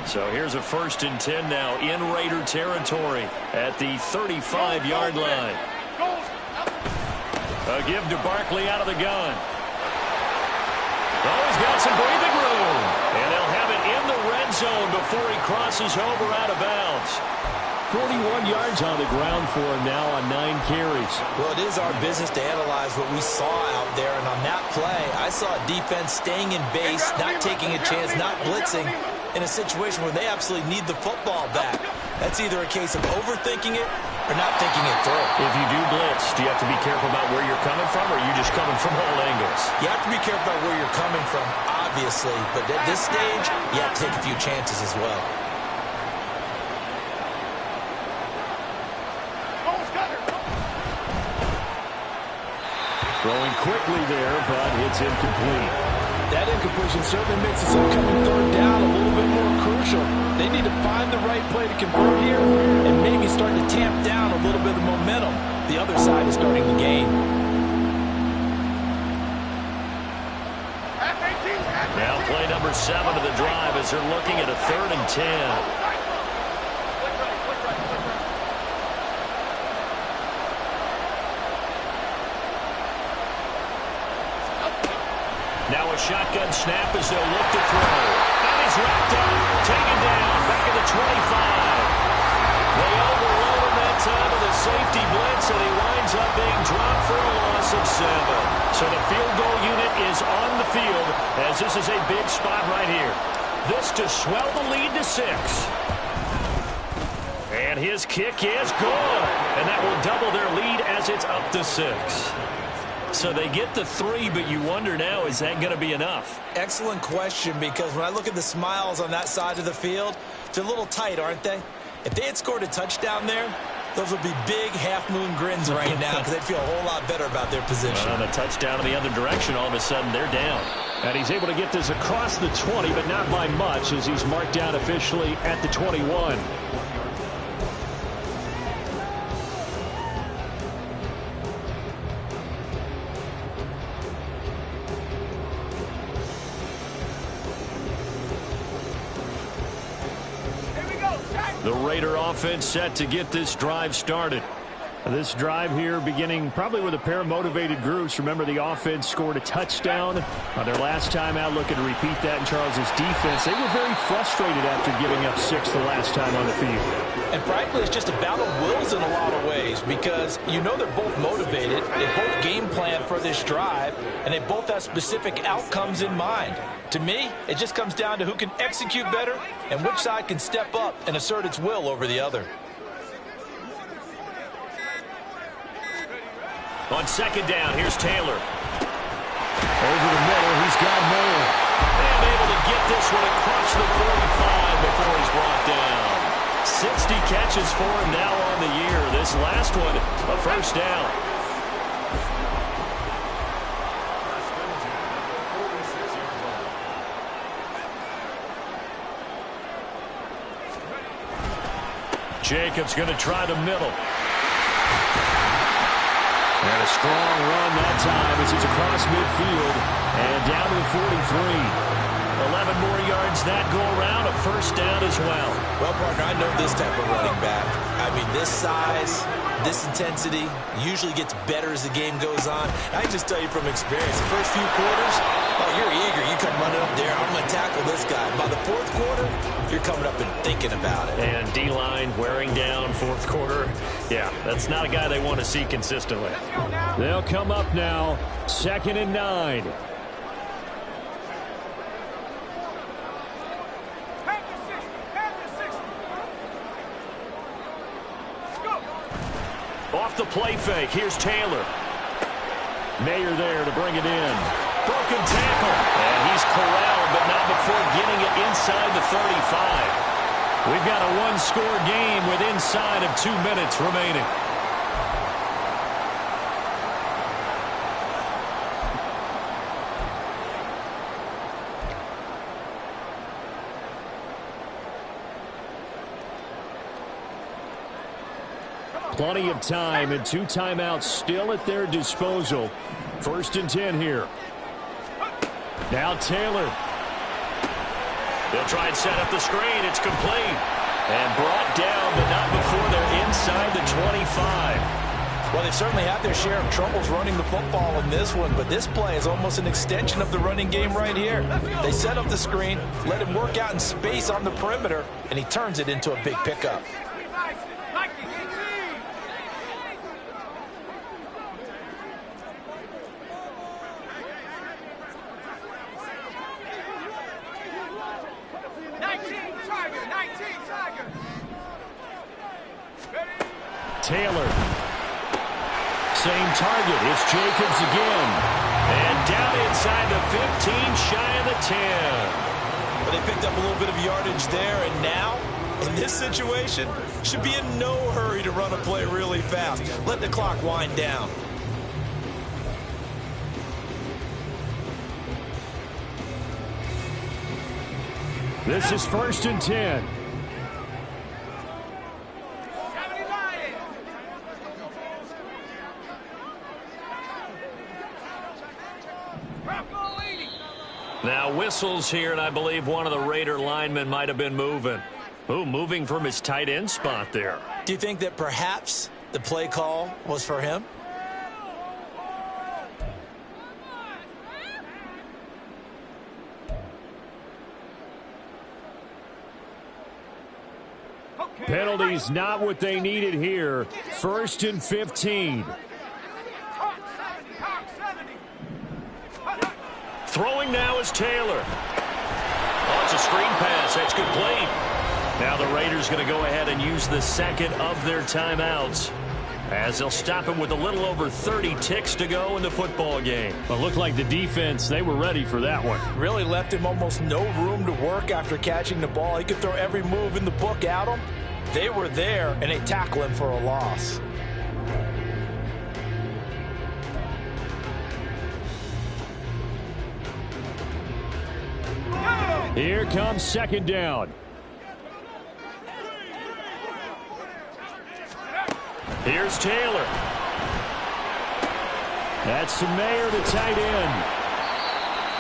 So here's a 1st and 10 now in Raider territory at the 35-yard line. A give to Barkley out of the gun. Oh, he's got some breathing room. And they'll have it in the red zone before he crosses over out of bounds. 41 yards on the ground for him now on 9 carries. Well, it is our business to analyze what we saw out there. And on that play, I saw a defense staying in base, not taking a chance, not blitzing, in a situation where they absolutely need the football back. That's either a case of overthinking it or not thinking it through. If you do blitz, do you have to be careful about where you're coming from, or are you just coming from all angles? You have to be careful about where you're coming from, obviously. But at this stage, you have to take a few chances as well. Throwing quickly there, but it's incomplete. That incompletion certainly makes this upcoming 3rd down a little bit more crucial. They need to find the right play to convert here and maybe start to tamp down a little bit of momentum. The other side is starting to gain. Now play number 7 of the drive as they're looking at a 3rd and 10. Now a shotgun snap as they'll look to throw. And he's wrapped up, taken down, back at the 25. They overload him that time with a safety blitz, and he winds up being dropped for a loss of 7. So the field goal unit is on the field, as this is a big spot right here. This to swell the lead to 6. And his kick is good. And that will double their lead as it's up to 6. So they get the 3, but you wonder now, is that going to be enough? Excellent question, because when I look at the smiles on that side of the field, they're a little tight, aren't they? If they had scored a touchdown there, those would be big half-moon grins right now because they'd feel a whole lot better about their position. On a touchdown in the other direction, all of a sudden they're down. And he's able to get this across the 20, but not by much, as he's marked down officially at the 21. The Raider offense set to get this drive started. This drive here beginning probably with a pair of motivated groups. Remember, the offense scored a touchdown on their last time out, looking to repeat that in Charles's defense. They were very frustrated after giving up 6 the last time on the field. And frankly, it's just a battle of wills in a lot of ways because you know they're both motivated. They both game plan for this drive, and they both have specific outcomes in mind. To me, it just comes down to who can execute better and which side can step up and assert its will over the other. On second down, here's Taylor. Over the middle, he's got Mayer. And able to get this one across the 45 before he's brought down. 60 catches for him now on the year. This last one, a first down. Jacobs going to try the middle. And a strong run that time as he's across midfield and down to the 43. 11 more yards that go around, a first down as well. Well, partner, I know this type of running back. I mean, this size, this intensity usually gets better as the game goes on. I can just tell you from experience, the first few quarters, oh, you're eager. You come running up there, I'm going to tackle this guy. By the fourth quarter, you're coming up and thinking about it. And D-line wearing down fourth quarter. Yeah, that's not a guy they want to see consistently. They'll come up now, 2nd and 9. Off the play fake, here's Taylor. Mayer there to bring it in. Broken tackle, and he's corralled, but not before getting it inside the 35. We've got a one-score game with inside of 2 minutes remaining. Plenty of time and 2 timeouts still at their disposal. 1st and 10 here. Now Taylor. They'll try and set up the screen. It's complete. And brought down, but not before they're inside the 25. Well, they certainly had their share of troubles running the football in this one, but this play is almost an extension of the running game right here. They set up the screen, let him work out in space on the perimeter, and he turns it into a big pickup. Taylor. Same target. It's Jacobs again. And down inside the 15, shy of the 10. But they picked up a little bit of yardage there, and now, in this situation, should be in no hurry to run a play really fast. Let the clock wind down. This is 1st and 10. Now whistles here, and I believe one of the Raider linemen might have been moving. Ooh, moving from his tight end spot there. Do you think that perhaps the play call was for him? Penalties not what they needed here. 1st and 15. Throwing now is Taylor. Oh, it's a screen pass. That's complete. Now the Raiders going to go ahead and use the second of their timeouts, as they'll stop him with a little over 30 ticks to go in the football game. Well, it looked like the defense, they were ready for that one. Really left him almost no room to work after catching the ball. He could throw every move in the book at him. They were there, and they tackle him for a loss. Here comes 2nd down. Here's Taylor. That's to Mayer, the tight end.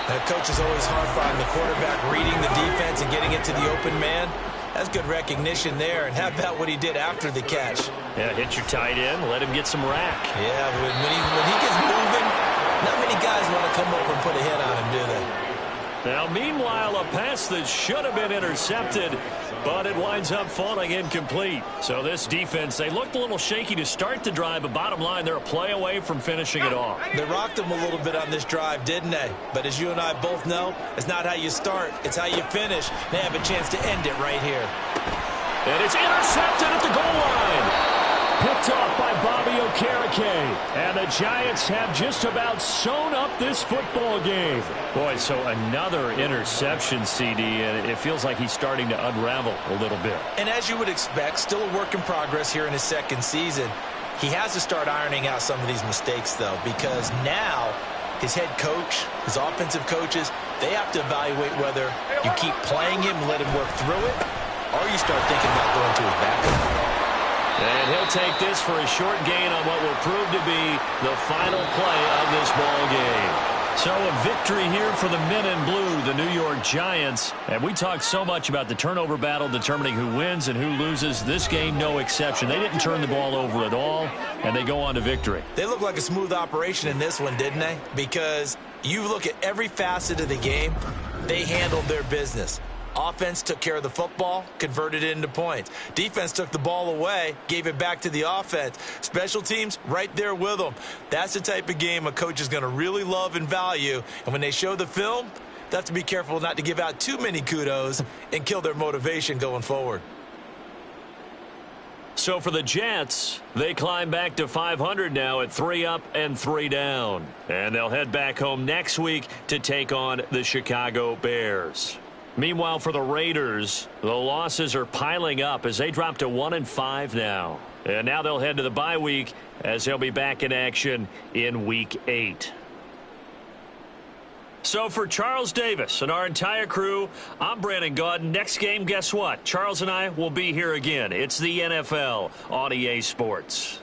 That coach is always hard finding the quarterback, reading the defense and getting it to the open man. That's good recognition there. And how about what he did after the catch? Yeah, hit your tight end, let him get some rack. Yeah, when he gets moving, not many guys want to come over and put a hit on him, do they? Now, meanwhile, a pass that should have been intercepted, but it winds up falling incomplete. So this defense, they looked a little shaky to start the drive, but bottom line, they're a play away from finishing it off. They rocked him a little bit on this drive, didn't they? But as you and I both know, it's not how you start, it's how you finish. They have a chance to end it right here. And it's intercepted at the goal line. Picked off by Bobby Okereke. And the Giants have just about sewn up this football game. Boy, so another interception, CD, and it feels like he's starting to unravel a little bit. And as you would expect, still a work in progress here in his second season. He has to start ironing out some of these mistakes, though, because now his head coach, his offensive coaches, they have to evaluate whether you keep playing him and let him work through it, or you start thinking about going to his backup. And he'll take this for a short gain on what will prove to be the final play of this ball game. So a victory here for the men in blue, the New York Giants. And we talked so much about the turnover battle determining who wins and who loses. This game, no exception. They didn't turn the ball over at all, and they go on to victory. They look like a smooth operation in this one, didn't they? Because you look at every facet of the game, they handled their business. Offense took care of the football, converted it into points. Defense took the ball away, gave it back to the offense. Special teams, right there with them. That's the type of game a coach is going to really love and value. And when they show the film, they have to be careful not to give out too many kudos and kill their motivation going forward. So for the Jets, they climb back to 500 now at 3 up and 3 down. And they'll head back home next week to take on the Chicago Bears. Meanwhile, for the Raiders, the losses are piling up as they drop to 1-5 now. And now they'll head to the bye week as they'll be back in action in Week 8. So for Charles Davis and our entire crew, I'm Brandon Gaudin. Next game, guess what? Charles and I will be here again. It's the NFL on EA Sports.